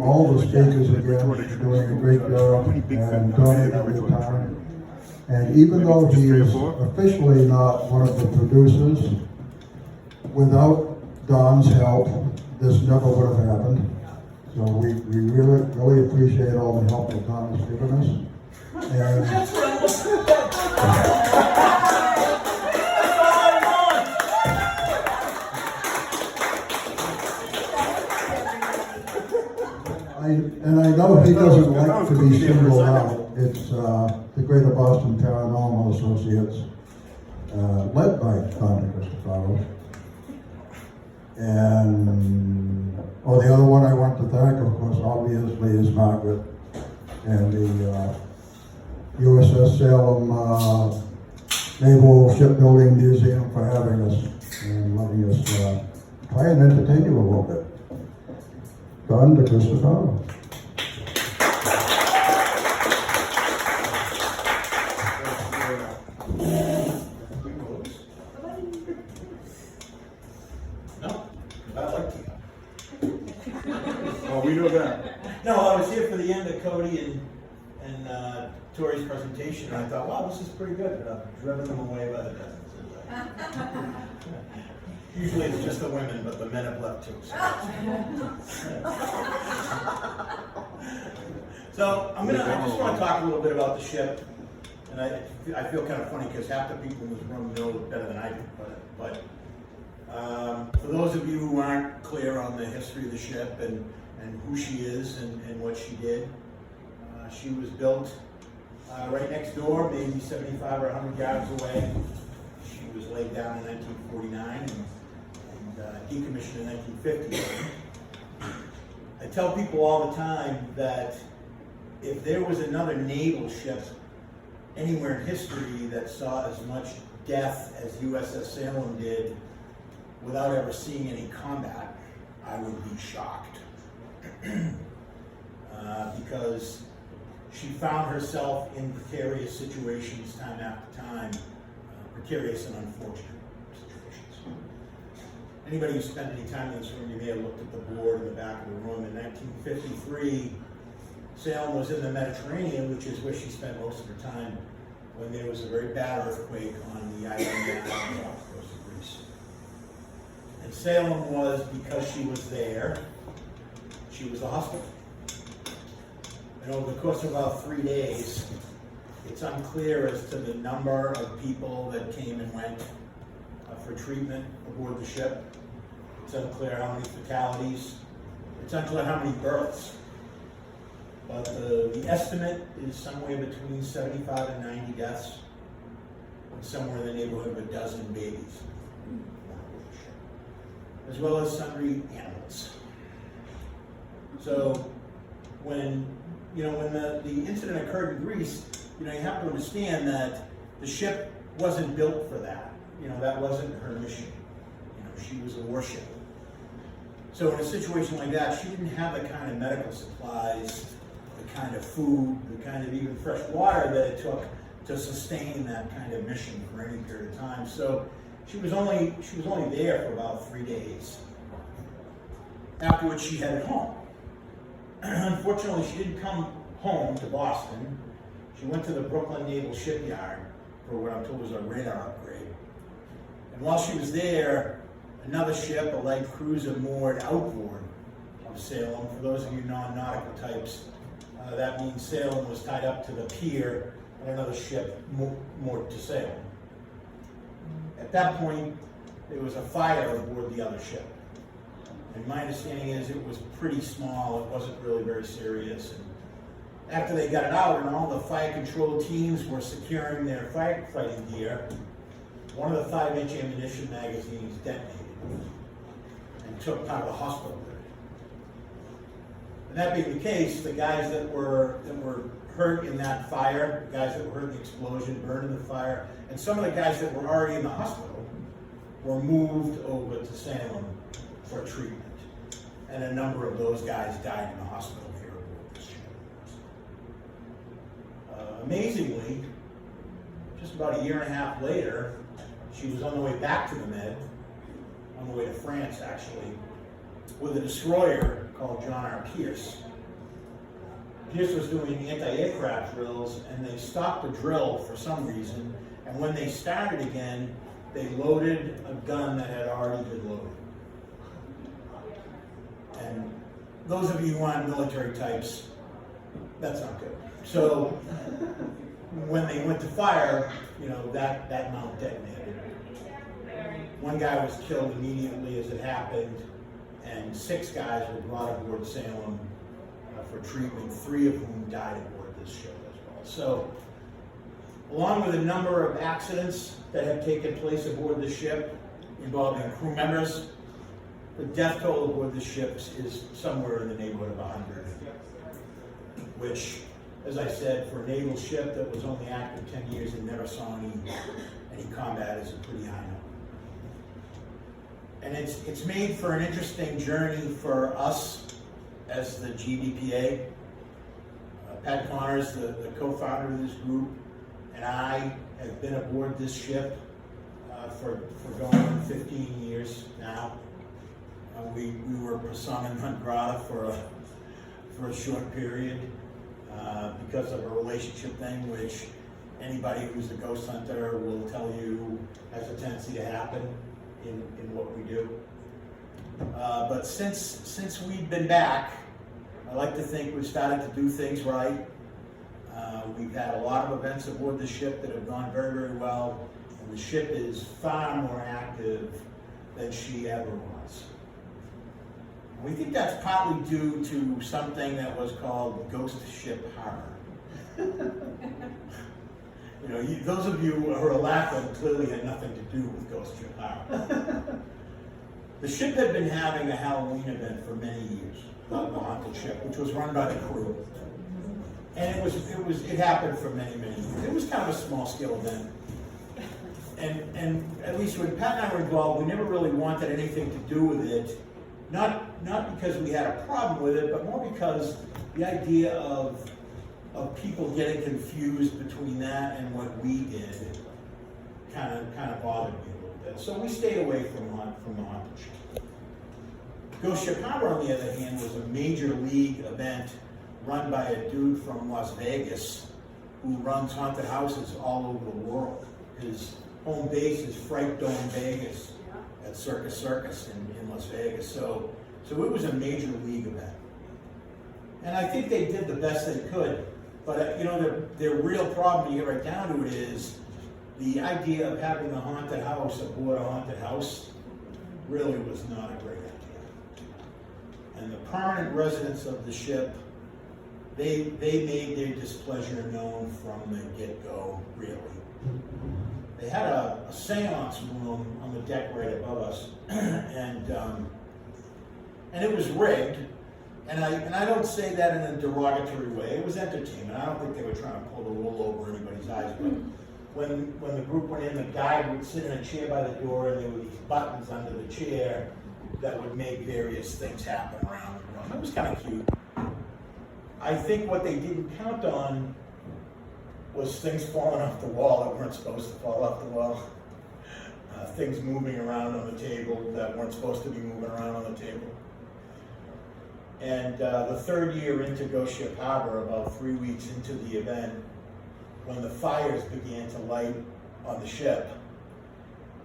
all the speakers again for doing a great job and donating their time. And even though he is officially not one of the producers, without Don's help, this never would have happened. So we really appreciate all the help that Don has given us. And I know he doesn't like to be singled out. It's the Greater Boston Paranormal Associates, led by Don Christopher. And the other one I want to thank, of course, obviously, is Margaret and the USS Salem Naval Shipbuilding Museum for having us and letting us try and entertain you a little bit. Don Christopher. We know that. No, I was here for the end of Cody and Tori's presentation, and I thought, wow, this is pretty good, but I've driven them away by the dozens. Usually it's just the women, but the men have left too. So I just want to talk a little bit about the ship, and I feel kind of funny because half the people in this room know it better than I do, but for those of you who aren't clear on the history of the ship and who she is and what she did. She was built right next door, maybe 75 or 100 yards away. She was laid down in 1949 and decommissioned in 1950. I tell people all the time that if there was another naval ship anywhere in history that saw as much death as USS Salem did without ever seeing any combat, I would be shocked. Because she found herself in precarious situations time after time, precarious and unfortunate situations. Anybody who spent any time in this room, you may have looked at the board in the back of the room. In 1953, Salem was in the Mediterranean, which is where she spent most of her time, when there was a very bad earthquake on the island off the coast of Greece. And Salem was, because she was there, she was a hospital. And over the course of about 3 days, it's unclear as to the number of people that came and went for treatment aboard the ship. It's unclear how many fatalities. It's unclear how many births. But the estimate is somewhere between 75 and 90 deaths, and somewhere in the neighborhood of a dozen babies, as well as sundry animals. So when the incident occurred in Greece, you have to understand that the ship wasn't built for that. That wasn't her mission. She was a warship. So in a situation like that, she didn't have the kind of medical supplies, the kind of food, the kind of even fresh water that it took to sustain that kind of mission for any period of time. So she was only there for about 3 days. After which she headed home. Unfortunately, she didn't come home to Boston. She went to the Brooklyn Naval Shipyard for what I'm told was a radar upgrade. And while she was there, another ship, a light cruiser, moored outboard of Salem. For those of you non-nautical types, that means Salem was tied up to the pier and another ship moored to Salem. At that point, there was a fire aboard the other ship. And my understanding is it was pretty small, it wasn't really very serious. And after they got it out and all the fire control teams were securing their firefighting gear, one of the 5-inch ammunition magazines detonated and took part of the hospital with it. And that being the case, the guys that were hurt in that fire, the guys that were hurt in the explosion, burned in the fire, and some of the guys that were already in the hospital were moved over to Salem for treatment. And a number of those guys died in the hospital here aboard this ship. Amazingly, just about 1.5 years later, she was on the way back to the Med, on the way to France actually, with a destroyer called John R. Pierce. Pierce was doing anti-aircraft drills, and they stopped the drill for some reason, and when they started again, they loaded a gun that had already been loaded. And those of you who aren't military types, that's not good. So when they went to fire, you know, that mount detonated. One guy was killed immediately as it happened, and 6 guys were brought aboard Salem for treatment, 3 of whom died aboard this ship as well. So, along with a number of accidents that have taken place aboard the ship involving crew members, the death toll aboard the ships is somewhere in the neighborhood of 100, which, as I said, for a naval ship that was only active 10 years and never saw any combat is a pretty high number. And it's made for an interesting journey for us as the GBPA. Pat Connors, the co-founder of this group, and I have been aboard this ship for going on 15 years now. We were persona non grata for a short period because of a relationship thing, which anybody who's a ghost hunter will tell you has a tendency to happen in what we do. But since we've been back, I like to think we've started to do things right. We've had a lot of events aboard the ship that have gone very, very well, and the ship is far more active than she ever was. We think that's partly due to something that was called Ghost Ship Harbor. You know, those of you who are laughing clearly had nothing to do with Ghost Ship Harbor. The ship had been having a Halloween event for many years, the haunted ship, which was run by the crew. And it happened for many, many years. It was kind of a small scale event. And at least when Pat and I were involved, we never really wanted anything to do with it. Not because we had a problem with it, but more because the idea of people getting confused between that and what we did kind of bothered me a little bit. So we stayed away from the haunted ship. Ghost Ship Harbor, on the other hand, was a major league event run by a dude from Las Vegas who runs haunted houses all over the world. His home base is Fright Dome Vegas at Circus in Las Vegas. So it was a major league event. And I think they did the best they could. But you know, their real problem, you get right down to it, is the idea of having a haunted house aboard a haunted house really was not a great idea. And the permanent residents of the ship, they made their displeasure known from the get-go, really. They had a seance room on the deck right above us, and it was rigged. And I don't say that in a derogatory way. It was entertainment. I don't think they were trying to pull the wool over anybody's eyes. But when the group went in, the guide would sit in a chair by the door, and there were these buttons under the chair that would make various things happen around the room. It was kind of cute. I think what they didn't count on was things falling off the wall that weren't supposed to fall off the wall. Things moving around on the table that weren't supposed to be moving around on the table. And the third year into Ghost Ship Harbor, about 3 weeks into the event, when the fires began to light on the ship,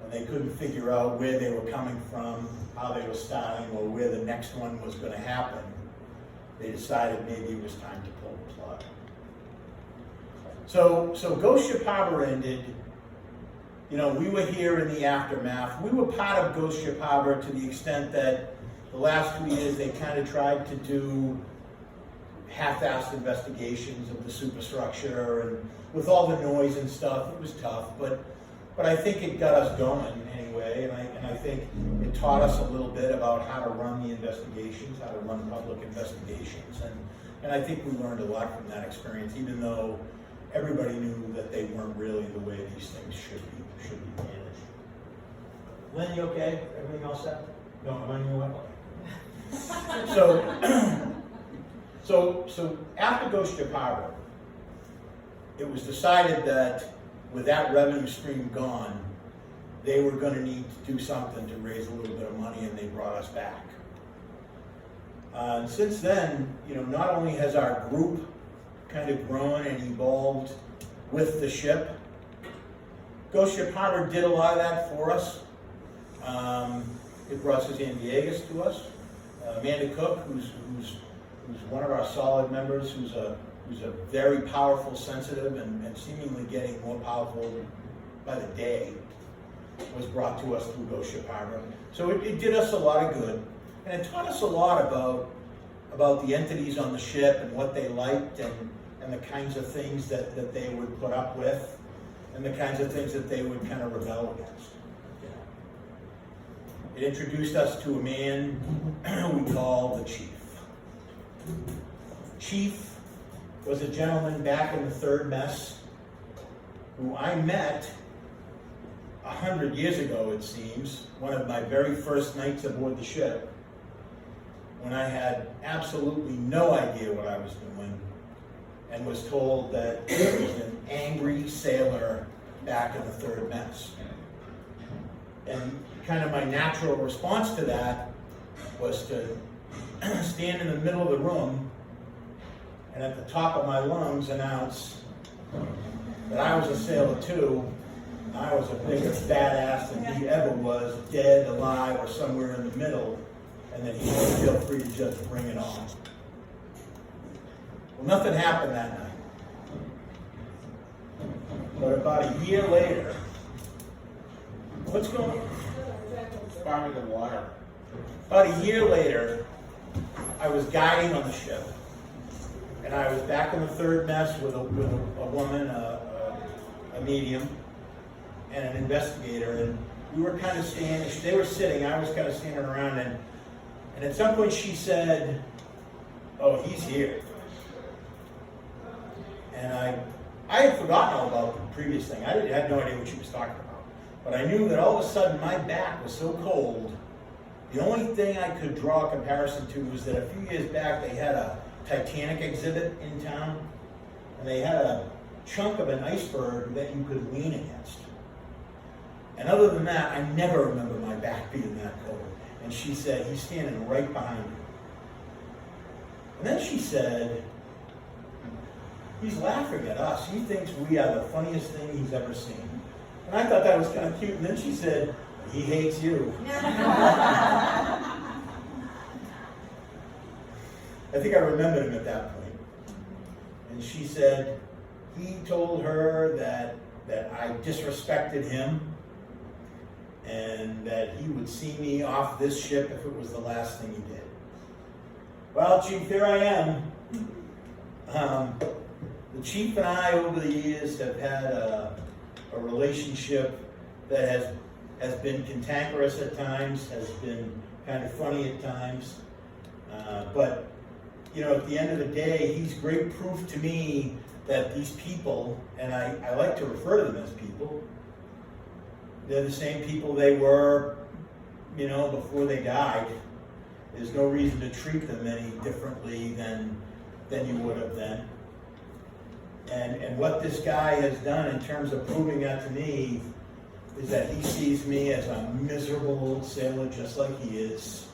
when they couldn't figure out where they were coming from, how they were starting, or where the next one was going to happen, they decided maybe it was time to pull the plug. So Ghost Ship Harbor ended. You know, we were here in the aftermath. We were part of Ghost Ship Harbor to the extent that the last 2 years they kind of tried to do half-assed investigations of the superstructure, and with all the noise and stuff, it was tough, but I think it got us going anyway, and I think it taught us a little bit about how to run the investigations, how to run public investigations, and I think we learned a lot from that experience, even though everybody knew that they weren't really the way these things should be managed. Lynn, you okay? Everything all set? No, am I in your way? So after Ghost Ship Harbor, it was decided that with that revenue stream gone, they were going to need to do something to raise a little bit of money, and they brought us back. And since then, not only has our group kind of grown and evolved with the ship, Ghost Ship Harbor did a lot of that for us. It brought Suzanne Villegas to us. Amanda Cook, who's one of our solid members, who's a very powerful, sensitive, and seemingly getting more powerful by the day, was brought to us through Ghost Ship Harbor. So it did us a lot of good, and it taught us a lot about the entities on the ship and what they liked and the kinds of things that they would put up with and the kinds of things that they would kind of rebel against. It introduced us to a man we call the Chief. Chief was a gentleman back in the third mess who I met 100 years ago, it seems, one of my very first nights aboard the ship, when I had absolutely no idea what I was doing and was told that there was an angry sailor back in the third mess. And kind of my natural response to that was to stand in the middle of the room and at the top of my lungs announce that I was a sailor too. I was a bigger badass than he ever was, dead, alive, or somewhere in the middle, and that he would feel free to just bring it on. Well, nothing happened that night. But about a year later, what's going on? Sparring the water. About a year later, I was guiding on the ship, and I was back in the third mess with a woman, a medium, and an investigator, and we were kind of standing, they were sitting, I was kind of standing around, and at some point she said, "Oh, he's here." And I had forgotten all about the previous thing. I had no idea what she was talking about. But I knew that all of a sudden my back was so cold, the only thing I could draw a comparison to was that a few years back they had a Titanic exhibit in town, and they had a chunk of an iceberg that you could lean against. And other than that, I never remember my back being that cold. And she said, "He's standing right behind you." And then she said, "He's laughing at us. He thinks we are the funniest thing he's ever seen." And I thought that was kind of cute. And then she said, "He hates you." I think I remembered him at that point. And she said, he told her that I disrespected him and that he would see me off this ship if it was the last thing he did. Well, Chief, here I am. The Chief and I, over the years, have had a relationship that has been cantankerous at times, has been kind of funny at times. But, at the end of the day, he's great proof to me that these people, and I like to refer to them as people, they're the same people they were, before they died. There's no reason to treat them any differently than you would have then. And what this guy has done in terms of proving that to me is that he sees me as a miserable old sailor just like he is.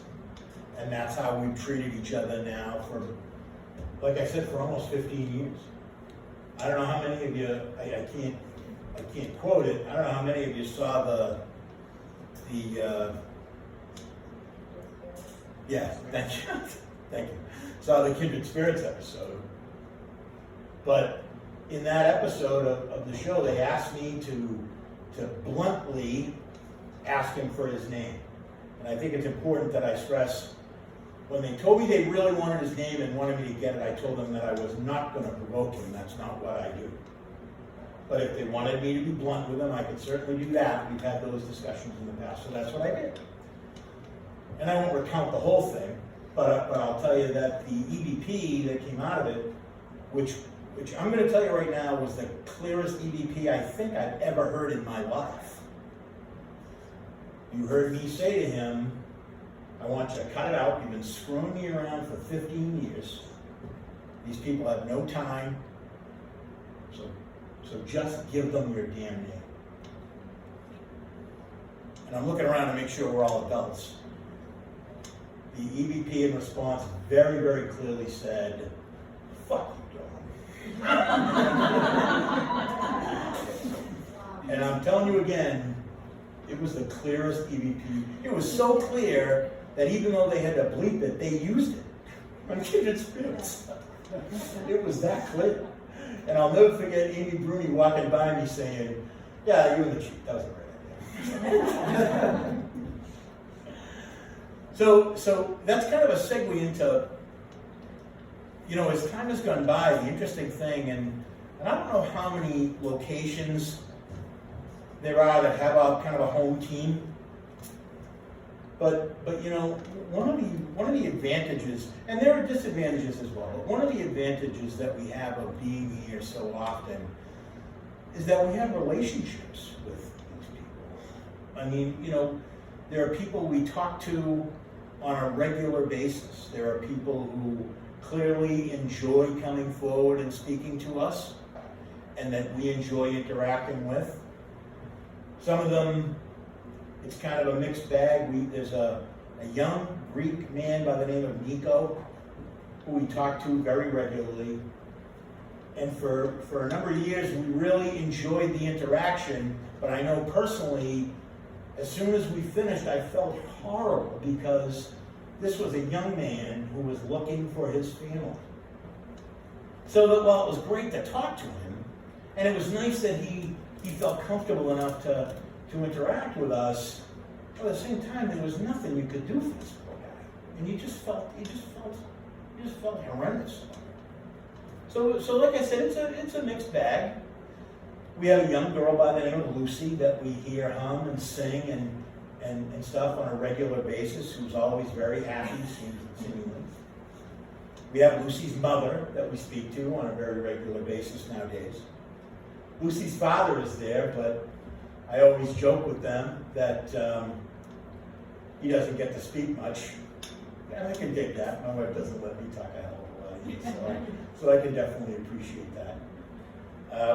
And that's how we've treated each other now for, like I said, for almost 15 years. I don't know how many of you, I can't quote it, I don't know how many of you saw thank you, saw the Kindred Spirits episode. But in that episode of the show, they asked me to bluntly ask him for his name. And I think it's important that I stress, when they told me they really wanted his name and wanted me to get it, I told them that I was not going to provoke him. That's not what I do. But if they wanted me to be blunt with him, I could certainly do that. We've had those discussions in the past, so that's what I did. And I won't recount the whole thing, but I'll tell you that the EVP that came out of it, which I'm going to tell you right now was the clearest EVP I think I've ever heard in my life. You heard me say to him, "I want you to cut it out. You've been screwing me around for 15 years. These people have no time. So just give them your damn name." And I'm looking around to make sure we're all adults. the EVP in response very, very clearly said, "Fuck you, John." And I'm telling you again, it was the clearest EVP. It was so clear that even though they had to bleep it, they used it on Kindred Spirits. It was that clear. And I'll never forget Amy Bruni walking by me saying, "Yeah, you and the chief, that was a great idea." So that's kind of a segue into, as time has gone by, the interesting thing, and I don't know how many locations there are that have a kind of a home team, but one of the advantages, and there are disadvantages as well, but one of the advantages that we have of being here so often is that we have relationships with these people. I mean, there are people we talk to on a regular basis. There are people who clearly enjoy coming forward and speaking to us, and that we enjoy interacting with. Some of them, it's kind of a mixed bag. There's a young Greek man by the name of Nico, who we talk to very regularly. And for a number of years, we really enjoyed the interaction, but I know personally, as soon as we finished, I felt horrible because this was a young man who was looking for his family. So that while it was great to talk to him, and it was nice that he felt comfortable enough to interact with us, but at the same time, there was nothing you could do for this poor guy. And you just felt horrendous. So like I said, it's a mixed bag. We have a young girl by the name of Lucy that we hear hum and sing and stuff on a regular basis, who's always very happy, seemingly. We have Lucy's mother that we speak to on a very regular basis nowadays. Lucy's father is there, but I always joke with them that he doesn't get to speak much. And I can dig that. My wife doesn't let me talk a hell of a lot, so I can definitely appreciate that.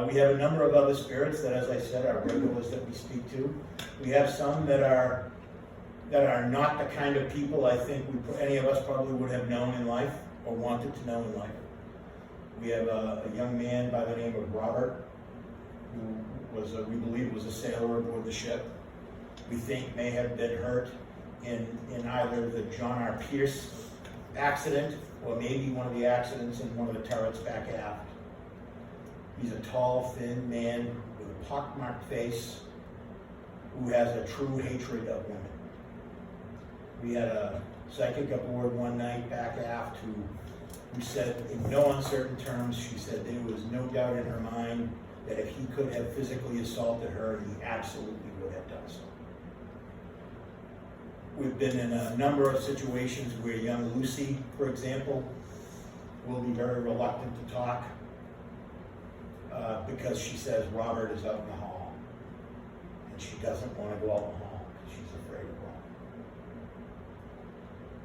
We have a number of other spirits that, as I said, are regulars that we speak to. We have some that are not the kind of people I think any of us probably would have known in life or wanted to know in life. We have a young man by the name of Robert, who we believe was a sailor aboard the ship. We think may have been hurt in either the John R. Pierce accident or maybe one of the accidents in one of the turrets back aft. He's a tall, thin man with a pockmarked face who has a true hatred of women. We had a psychic aboard one night back aft who said, in no uncertain terms, she said there was no doubt in her mind that if he could have physically assaulted her, he absolutely would have done so. We've been in a number of situations where young Lucy, for example, will be very reluctant to talk because she says Robert is out in the hall and she doesn't want to go out in the hall because she's afraid of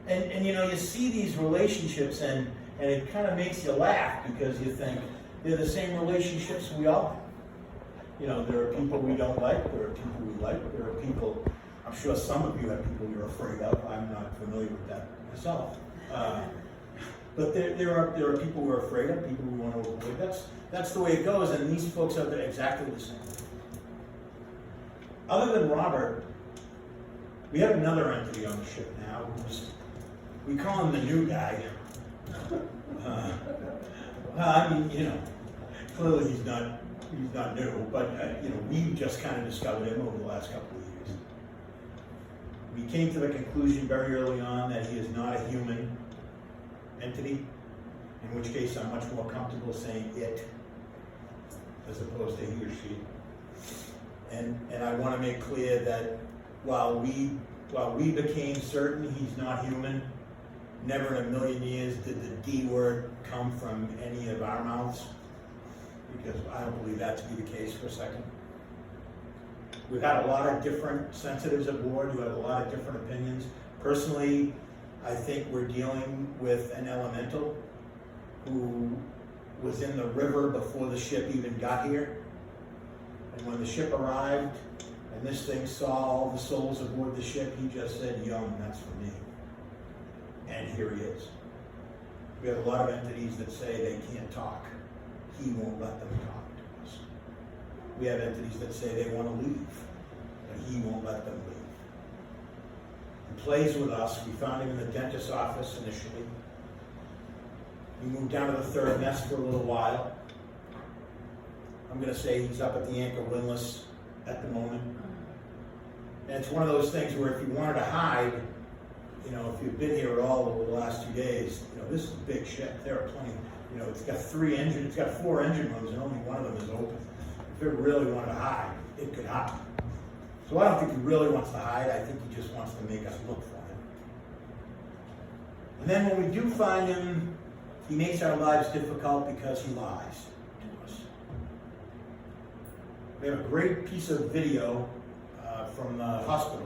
Robert. And you see these relationships and it kind of makes you laugh because you think they're the same relationships we all have. There are people we don't like, there are people we like, there are people, I'm sure some of you have people you're afraid of. I'm not familiar with that myself. But there are people we're afraid of, people we want to avoid. That's the way it goes, and these folks are exactly the same. Other than Robert, we have another entity on the ship now we call him the new guy. Clearly he's not new, but we just kind of discovered him over the last couple of years. We came to the conclusion very early on that he is not a human entity, in which case I'm much more comfortable saying it as opposed to he or she. And I want to make clear that while we became certain he's not human, never in a million years did the D word come from any of our mouths, because I don't believe that to be the case for a second. We've had a lot of different sensitives aboard who have a lot of different opinions. Personally, I think we're dealing with an elemental who was in the river before the ship even got here. And when the ship arrived and this thing saw all the souls aboard the ship, he just said, "Yum, that's for me." And here he is. We have a lot of entities that say they can't talk. He won't let them talk to us. We have entities that say they want to leave, but he won't let them leave. He plays with us. We found him in the dentist's office initially. We moved down to the third nest for a little while. I'm going to say he's up at the anchor windlass at the moment. And it's one of those things where if you wanted to hide, you know, if you've been here at all over the last 2 days, you know, this is a big ship. There are plenty, you know, it's got 4 engine rooms and only one of them is open. If it really wanted to hide, it could hide. So I don't think he really wants to hide. I think he just wants to make us look for him. And then when we do find him, he makes our lives difficult because he lies to us. We have a great piece of video from the hospital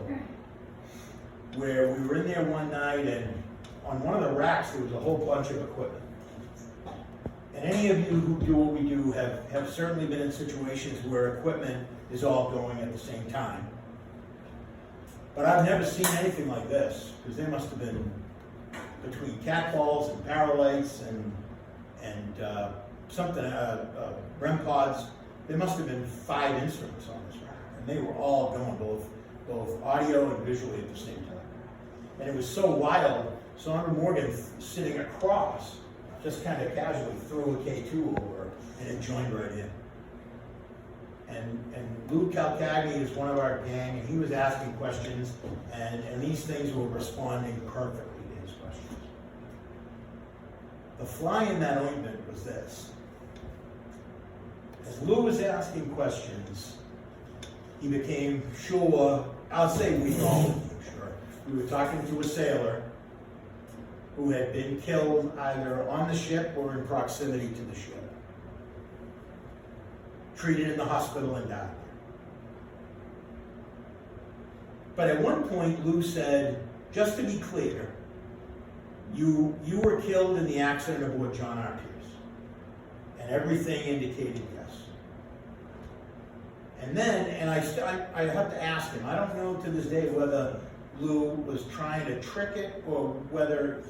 where we were in there one night, and on one of the racks there was a whole bunch of equipment. And any of you who do what we do have certainly been in situations where equipment is all going at the same time. But I've never seen anything like this, because there must have been, between catballs and paralights and REM pods, there must have been 5 instruments on this rack, and they were all going both audio and visually at the same time. And it was so wild, Sandra Morgan, sitting across, just kind of casually threw a K2 over, and it joined right in. And Lou Calcagni is one of our gang, and he was asking questions, and these things were responding perfectly to his questions. The fly in that ointment was this. As Lou was asking questions, he became sure, I'll say we all became sure. We were talking to a sailor who had been killed either on the ship or in proximity to the ship. Treated in the hospital and died. But at one point, Lou said, just to be clear, you were killed in the accident aboard John R. Pierce. And everything indicated yes. And then, and I have to ask him, I don't know to this day whether Lou was trying to trick it or whether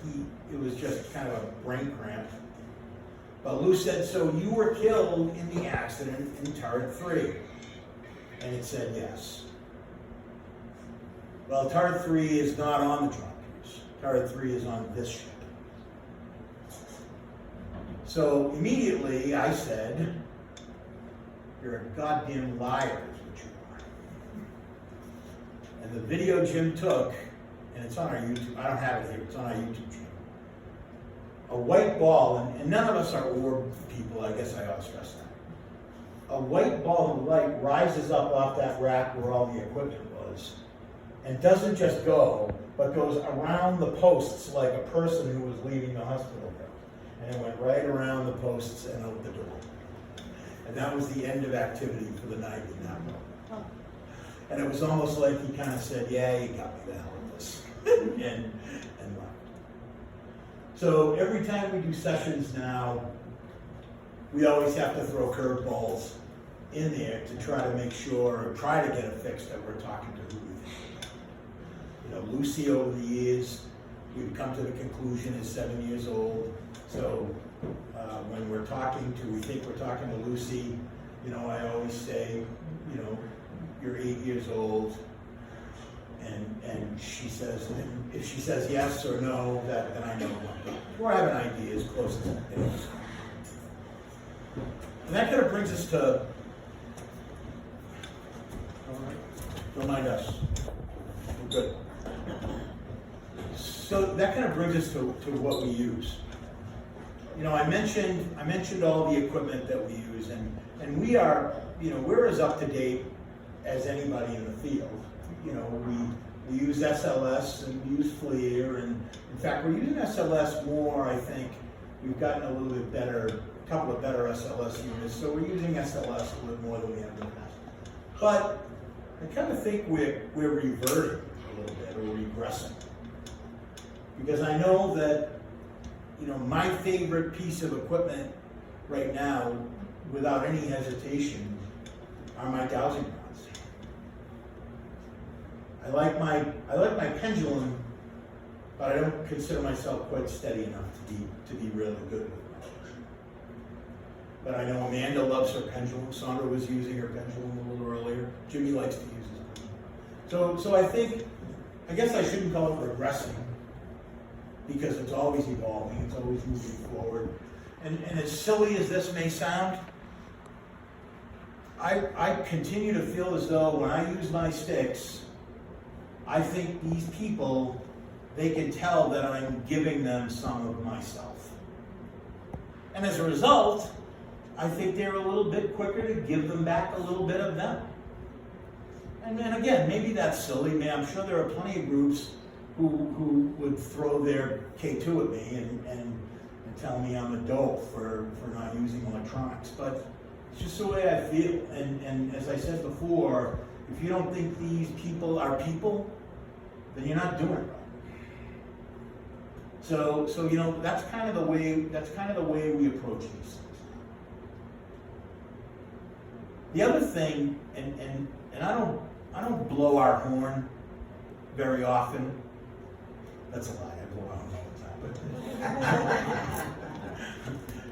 it was just kind of a brain cramp. But Lou said, so you were killed in the accident in turret 3? And it said yes. Well, turret 3 is not on the John Pierce. Turret 3 is on this ship. So immediately I said, you're a goddamn liar is what you are. And the video Jim took, and it's on our YouTube, I don't have it here, it's on our YouTube channel. A white ball, and none of us are orb people, I guess I ought to stress that. A white ball of light rises up off that rack where all the equipment was, and doesn't just go, but goes around the posts like a person who was leaving the hospital. And it went right around the posts and out the door. And that was the end of activity for the night in that moment. And it was almost like he kind of said, yeah, you got me the hell with this, and left. So every time we do sessions now, we always have to throw curveballs in there to try to make sure, or try to get it fixed that we're talking to who we think. You know, Lucy over the years, we've come to the conclusion is 7 years old. So when we think we're talking to Lucy, you know, I always say, you know, you're 8 years old. And she says, and if she says yes or no, then I know what. Or I have an idea as close as it is. And that kind of brings us to, don't mind us, we're good. So that kind of brings us to what we use. You know, I mentioned all the equipment that we use, and we are, you know, we're as up to date as anybody in the field. You know, we use SLS and we use FLIR, and in fact, we're using SLS more. I think we've gotten a little bit better, a couple of better SLS units, so we're using SLS a little more than we have in the past. But I kind of think we're reverting a little bit, or regressing, because I know that, you know, my favorite piece of equipment right now, without any hesitation, are my dowsing rods. I like my pendulum, but I don't consider myself quite steady enough to be really good with it. But I know Amanda loves her pendulum. Sandra was using her pendulum a little earlier. Jimmy likes to use his pendulum. So I guess I shouldn't call it regressing, because it's always evolving, it's always moving forward. And as silly as this may sound, I continue to feel as though when I use my sticks, I think these people, they can tell that I'm giving them some of myself. And as a result, I think they're a little bit quicker to give them back a little bit of them. And then again, maybe that's silly. I'm sure there are plenty of groups who would throw their K2 at me and tell me I'm a dope for not using electronics. But it's just the way I feel. And as I said before, if you don't think these people are people, then you're not doing it right. So you know, that's kind of the way we approach these things. The other thing, and I don't blow our horn very often. That's a lie. I blow our horn all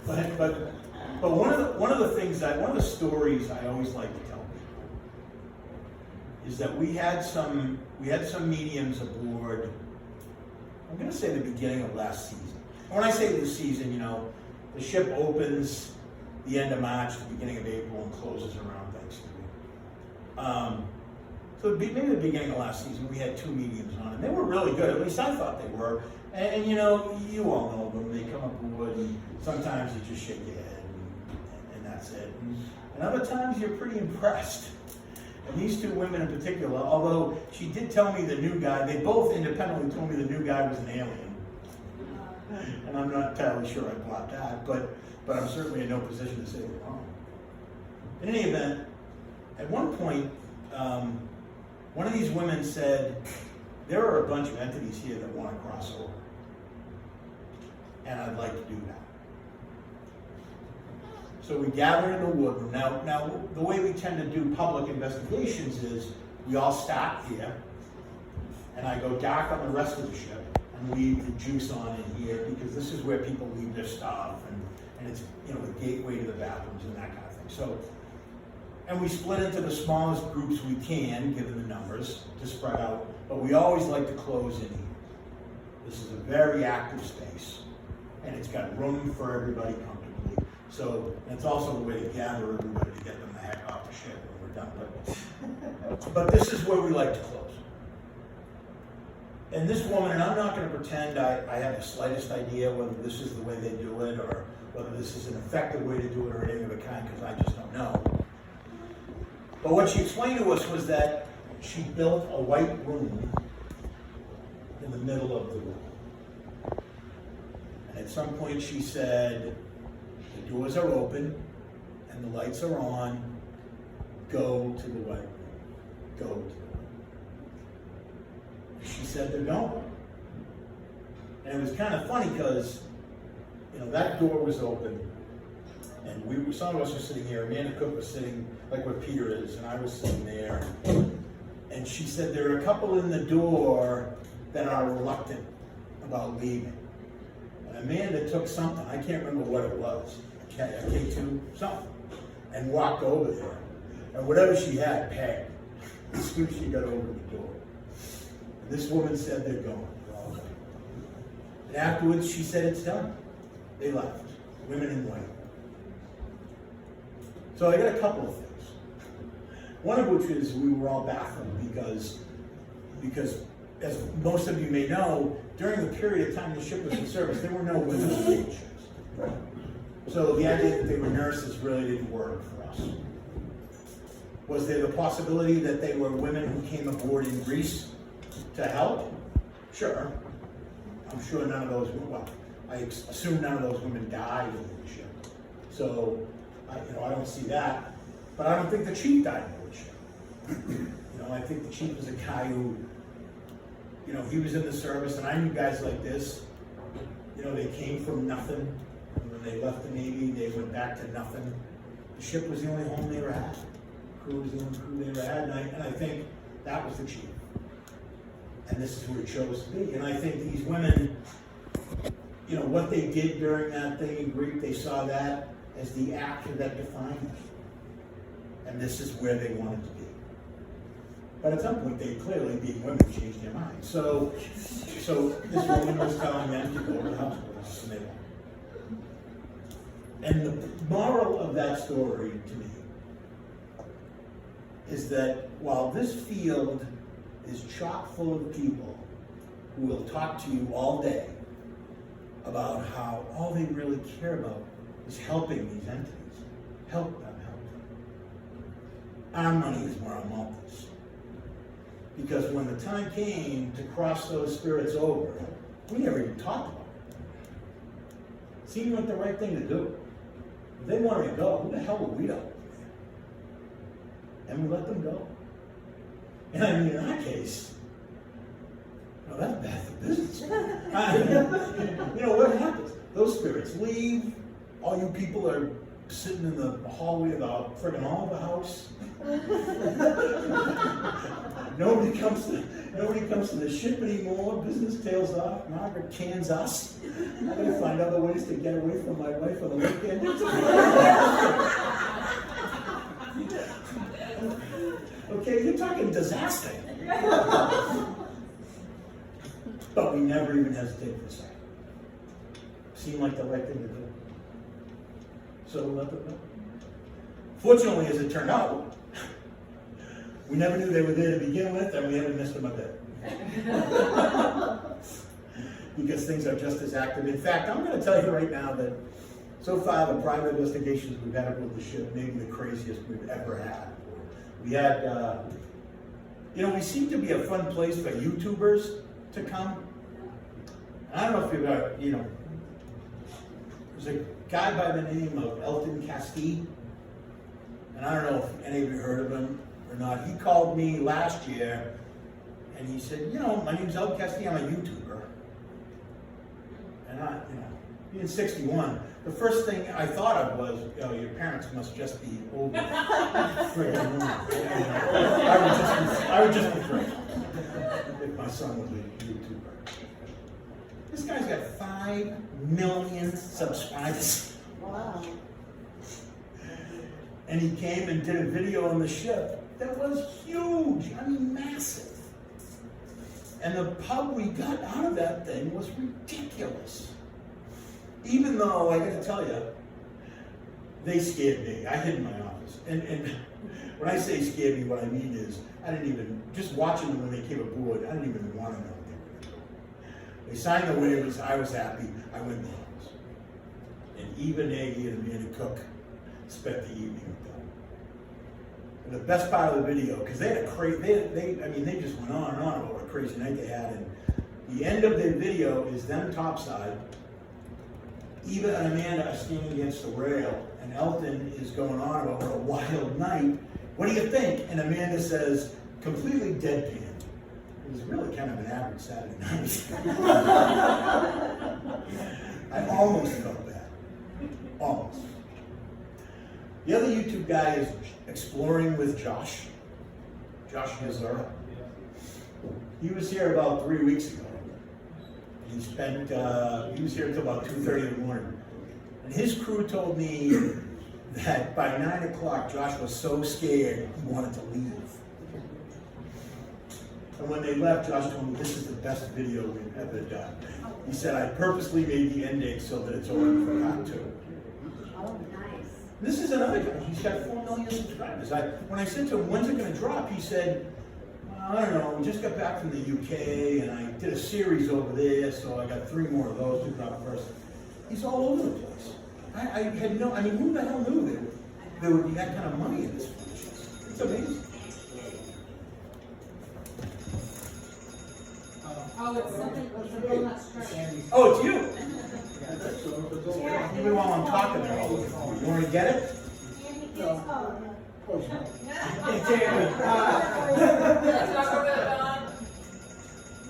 the time. But one of the things one of the stories I always like to tell people is that we had some mediums aboard. I'm going to say the beginning of last season. When I say this season, you know, the ship opens the end of March, the beginning of April, and closes around Thanksgiving. So maybe the beginning of last season, we had 2 mediums on, and they were really good. At least I thought they were. And you know, you all know them. They come aboard, and sometimes you just shake your head, and that's it. And other times you're pretty impressed. And these 2 women in particular, although she did tell me the new guy, they both independently told me the new guy was an alien. And I'm not entirely sure I bought that, but I'm certainly in no position to say they're wrong. In any event, at one point, one of these women said, there are a bunch of entities here that want to cross over, and I'd like to do that. So we gather in the woodroom. Now, the way we tend to do public investigations is we all start here, and I go dark on the rest of the ship, and leave the juice on in here, because this is where people leave their stuff, and it's, you know, the gateway to the bathrooms and that kind of thing. So, and we split into the smallest groups we can, given the numbers, to spread out, but we always like to close in here. This is a very active space, and it's got room for everybody comfortably. So it's also a way to gather everybody to get them the heck off the ship when we're done. But this is where we like to close. And this woman, and I'm not going to pretend I have the slightest idea whether this is the way they do it, or whether this is an effective way to do it, or anything of the kind, because I just don't know. But what she explained to us was that she built a white room in the middle of the room. And at some point she said, the doors are open and the lights are on, go to the white room. Go to the white room. She said they're going. And it was kind of funny because, you know, that door was open, and some of us were sitting here. Amanda Cook was sitting like where Peter is, and I was sitting there. And she said there are a couple in the door that are reluctant about leaving. And Amanda took something, I can't remember what it was, a K2, something, and walked over there. And whatever she had, pegged. As soon as she got over the door. And this woman said they're going. And afterwards she said it's done. They left. Women in white. So I got a couple of things. One of which is we were all baffled because as most of you may know, during the period of time the ship was in service, there were no women on naval ships. So the idea that they were nurses really didn't work for us. Was there the possibility that they were women who came aboard in Greece to help? Sure. I'm sure none of those, well, I assume none of those women died in the ship. So, I don't see that. But I don't think the chief died in the ship. I think the chief was a guy who, he was in the service, and I knew guys like this. They came from nothing. And when they left the Navy, they went back to nothing. The ship was the only home they ever had. The crew was the only crew they ever had, and I think that was the chief. and this is who it chose to be. And I think these women, you know, what they did during that thing in Greek, they saw that as the actor that defined them. And this is where they wanted to be. But at some point, they clearly, being women, changed their minds. So this woman was telling them to go to the hospitals, and they won't. And the moral of that story to me is that while this field is chock full of people who will talk to you all day about how all they really care about is helping these entities, help them. Our money is where our mouth is. Because when the time came to cross those spirits over, we never even talked about it. Seemed like the right thing to do. If they wanted to go, who the hell would we know? And we let them go. And I mean, in our case, no, that's bad for business. You know what happens? Those spirits leave. All you people are sitting in the hallway of the friggin' Oliver House. Nobody comes to the ship anymore. Business tails off. Margaret cans us. I'm gonna find other ways to get away from my wife on the weekend. Okay, you're talking disaster. But we never even hesitate for a second. Seemed like the right thing to do. So we let them go. Fortunately, as it turned out, we never knew they were there to begin with, and we haven't missed them a bit. Because things are just as active. In fact, I'm going to tell you right now that so far the private investigations we've had with the ship may be the craziest we've ever had. We had, we seem to be a fun place for YouTubers to come. And I don't know if you've ever, there's a guy by the name of Elton Castille, and I don't know if any of you heard of him or not. He called me last year, and he said, my name's Elton Castille, I'm a YouTuber. And I, being 61, the first thing I thought of was, your parents must just be old. I would just be thrilled if my son was a YouTuber. This guy's got 5 million subscribers. Wow. And he came and did a video on the ship that was huge, massive. And the pub we got out of that thing was ridiculous. Even though, I gotta tell you, they scared me. I hid in my office. And when I say scared me, what I mean is, I didn't even, just watching them when they came aboard, I didn't even want to know what they were going to do. They signed the waivers, I was happy, I went in the office. And Eva Nagy and Amanda Cook spent the evening with them. And the best part of the video, because they had a crazy, they just went on and on about what a crazy night they had. And the end of their video is them topside. Eva and Amanda are standing against the rail, and Elton is going on about what a wild night. What do you think? And Amanda says, completely deadpan. It was really kind of an average Saturday night. I almost felt bad. Almost. The other YouTube guy is Exploring with Josh Yazura. He was here about 3 weeks ago. He was here until about 2:30 in the morning. And his crew told me that by 9 o'clock, Josh was so scared he wanted to leave. And when they left, Josh told me, this is the best video we've ever done. He said, I purposely made the ending so that it's over for part 2. Oh, nice. This is another guy. He's got 4 million subscribers. When I said to him, when's it going to drop? He said, I don't know, we just got back from the UK and I did a series over there, so I got 3 more of those to drop first. He's all over the place. I had who the hell knew there would be that kind of money in this foolishness? It's amazing. It's something that's true. Oh, it's you! Even while I'm talking there, you want to get it?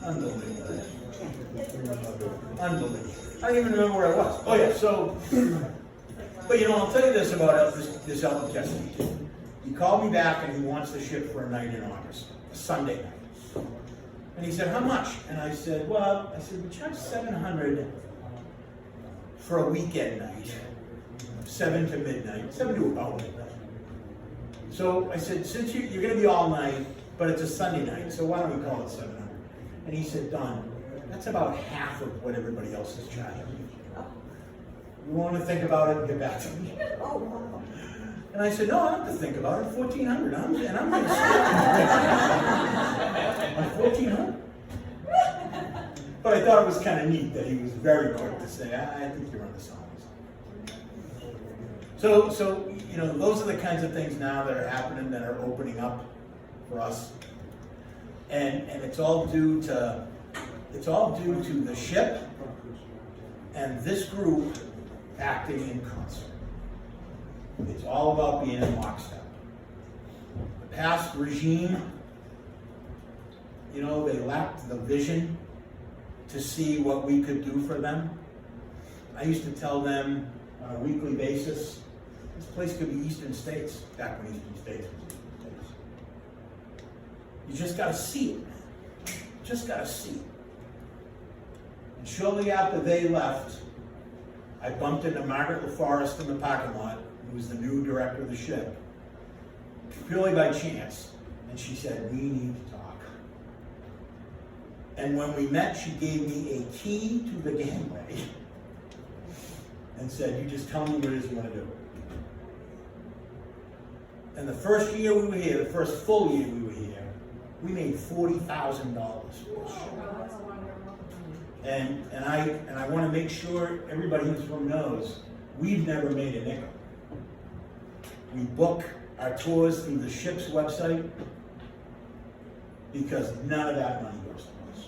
Unbelievable. Unbelievable. I don't even remember where I was. Oh yeah, so, but I'll tell you this about this Elton Castille. He called me back and he wants the ship for a night in August, a Sunday night. And he said, how much? And I said, well, we charge $700 for a weekend night, 7 to midnight, 7 to about midnight. So I said, since you're gonna be all night, but it's a Sunday night, so why don't we call it 700? And he said, Don, that's about half of what everybody else is charging. You want to think about it and get back to me? And I said, no, I don't have to think about it. 1,400. I'm going to I'm 1,400. But I thought it was kind of neat that he was very quick to say, I think you're on the songs. So you know, those are the kinds of things now that are happening, that are opening up for us, and it's all due to the ship and this group acting in concert. It's all about being in lockstep. The past regime, you know, they lacked the vision to see what we could do for them. I used to tell them on a weekly basis, this place could be Eastern States, back when Eastern States was Eastern States. You just gotta see it, man. Just gotta see it. And shortly after they left, I bumped into Margaret LaForest in the parking lot, who was the new director of the ship, purely by chance. And she said, we need to talk. And when we met, she gave me a key to the gangway and said, you just tell me what it is you want to do. And the first year we were here, the first full year we were here, we made $40,000. And I want to make sure everybody in this room knows we've never made a nickel. We book our tours through the ship's website because none of that money goes to us.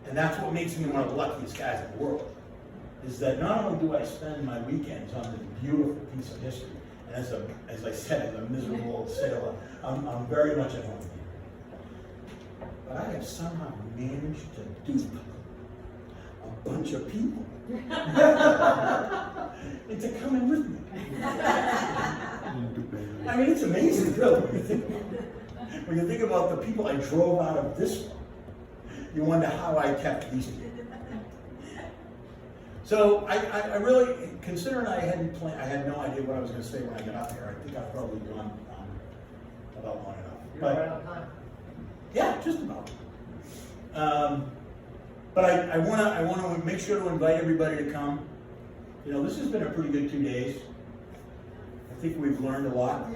And that's what makes me one of the luckiest guys in the world, is that not only do I spend my weekends on this beautiful piece of history, and as I said, as a miserable old sailor, I'm very much at home here. But I have somehow managed to dupe a bunch of people into coming with me. I mean, it's amazing, really, when you think about the people I drove out of this one. You wonder how I kept these people. So I really, considering I hadn't planned, I had no idea what I was going to say when I got up here. I think I've probably gone about long enough. You're right on time. Yeah, just about. But I want to make sure to invite everybody to come. You know, this has been a pretty good 2 days. I think we've learned a lot.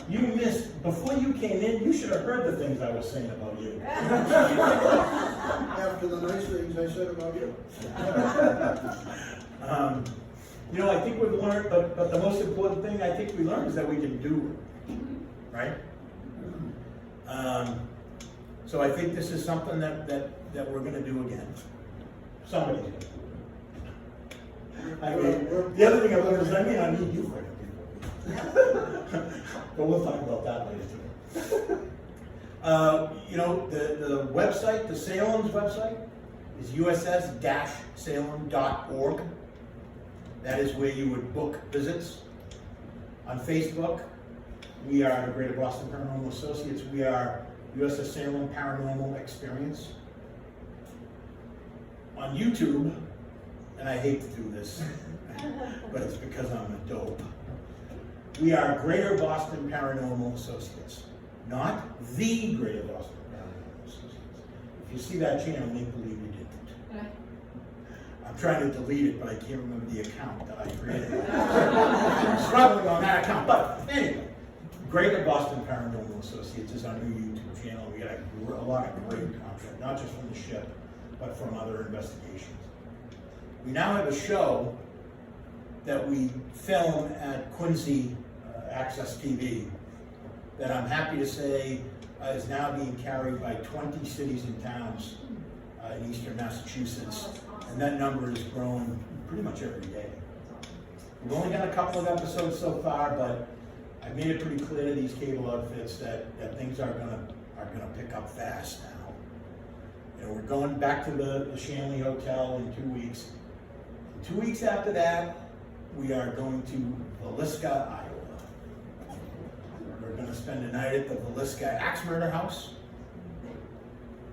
You missed, before you came in, you should have heard the things I was saying about you. After the nice things I said about you. You know, I think we've learned, but the most important thing I think we learned is that we can do it, right? So I think this is something that we're going to do again. Somebody's going to do it. I mean, the other thing I learned is I may not need you for it. But we'll talk about that later too. You know, the website, the Salem's website, is uss-salem.org. That is where you would book visits. On Facebook, we are the Greater Boston Paranormal Associates. We are USS Salem Paranormal Experience. On YouTube, and I hate to do this, but it's because I'm a dope. We are Greater Boston Paranormal Associates, not the Greater Boston Paranormal Associates. If you see that channel, make believe you didn't. I'm trying to delete it, but I can't remember the account that I created. I'm struggling on that account, but anyway, Greater Boston Paranormal Associates is our new YouTube channel. We got a lot of great content, not just from the ship, but from other investigations. We now have a show that we film at Quincy Access TV that I'm happy to say is now being carried by 20 cities and towns in eastern Massachusetts, and that number has grown pretty much every day. We've only got a couple of episodes so far, but I made it pretty clear to these cable outfits that things are gonna pick up fast now. You know, we're going back to the Shanley Hotel in 2 weeks. 2 weeks after that, we are going to Villisca, Iowa. We're going to gonna spend a night at the Villisca Axe Murder House.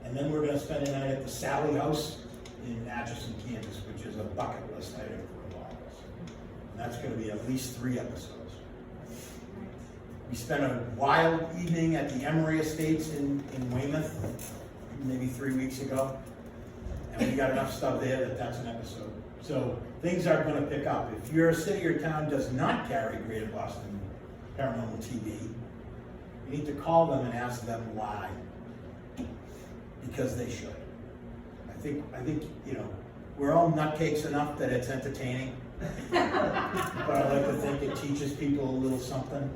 And then we're gonna spend a night at the Sally House in Atchison, Kansas, which is a bucket list item for a lot of us. And that's gonna be at least 3 episodes. We spent a wild evening at the Emery Estates in Weymouth, maybe 3 weeks ago. And we got enough stuff there that that's an episode. So things are gonna pick up. If your city or town does not carry Greater Boston Paranormal TV, you need to call them and ask them why. Because they should. I think, you know, we're all nutcakes enough that it's entertaining. But I like to think it teaches people a little something.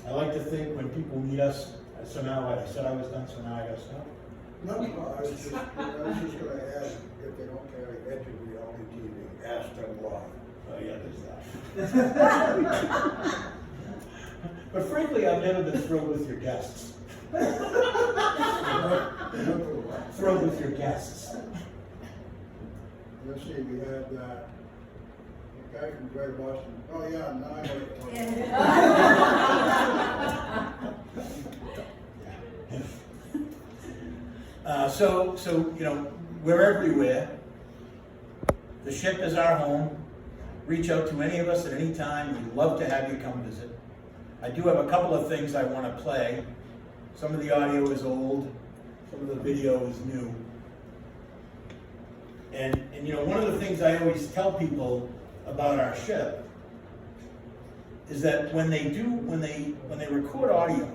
I like to think when people meet us, so now what, I said I was done, so now I gotta stop. No, I was just gonna add, if they don't carry Edge Reality TV, ask them why. Oh yeah, there's that. But frankly, I've never been thrilled with your guests. Thrilled with your guests. Let's see, we had, the guy from Greater Boston, oh yeah, now I know it. So, you know, we're everywhere. The ship is our home. Reach out to any of us at any time. We'd love to have you come visit. I do have a couple of things I want to play. Some of the audio is old, some of the video is new. And you know, one of the things I always tell people about our ship is that when they record audio,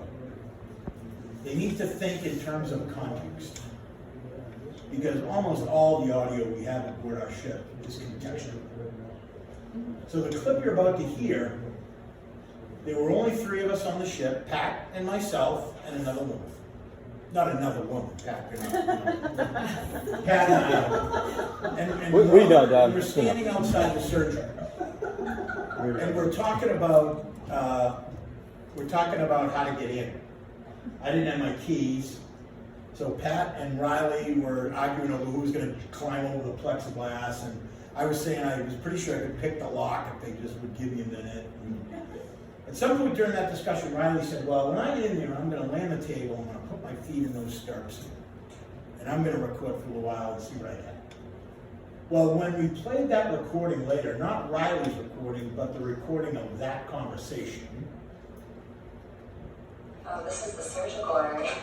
they need to think in terms of context. Because almost all the audio we have aboard our ship is contextual. So the clip you're about to hear, there were only 3 of us on the ship, Pat and myself and another woman. Not another woman, Pat. Pat and I. And We know that. we're standing outside the surgery. And we're talking about how to get in. I didn't have my keys. So Pat and Riley were arguing over who was going to climb over the plexiglass, and I was saying I was pretty sure I could pick the lock if they just would give me a minute. At some point during that discussion, Riley said, well, when I get in there, I'm going to lay on the table, I'm going to put my feet in those stirrups, and I'm going to record for a little while and see what I get. Well, when we played that recording later, not Riley's recording, but the recording of that conversation. This is the surgical area.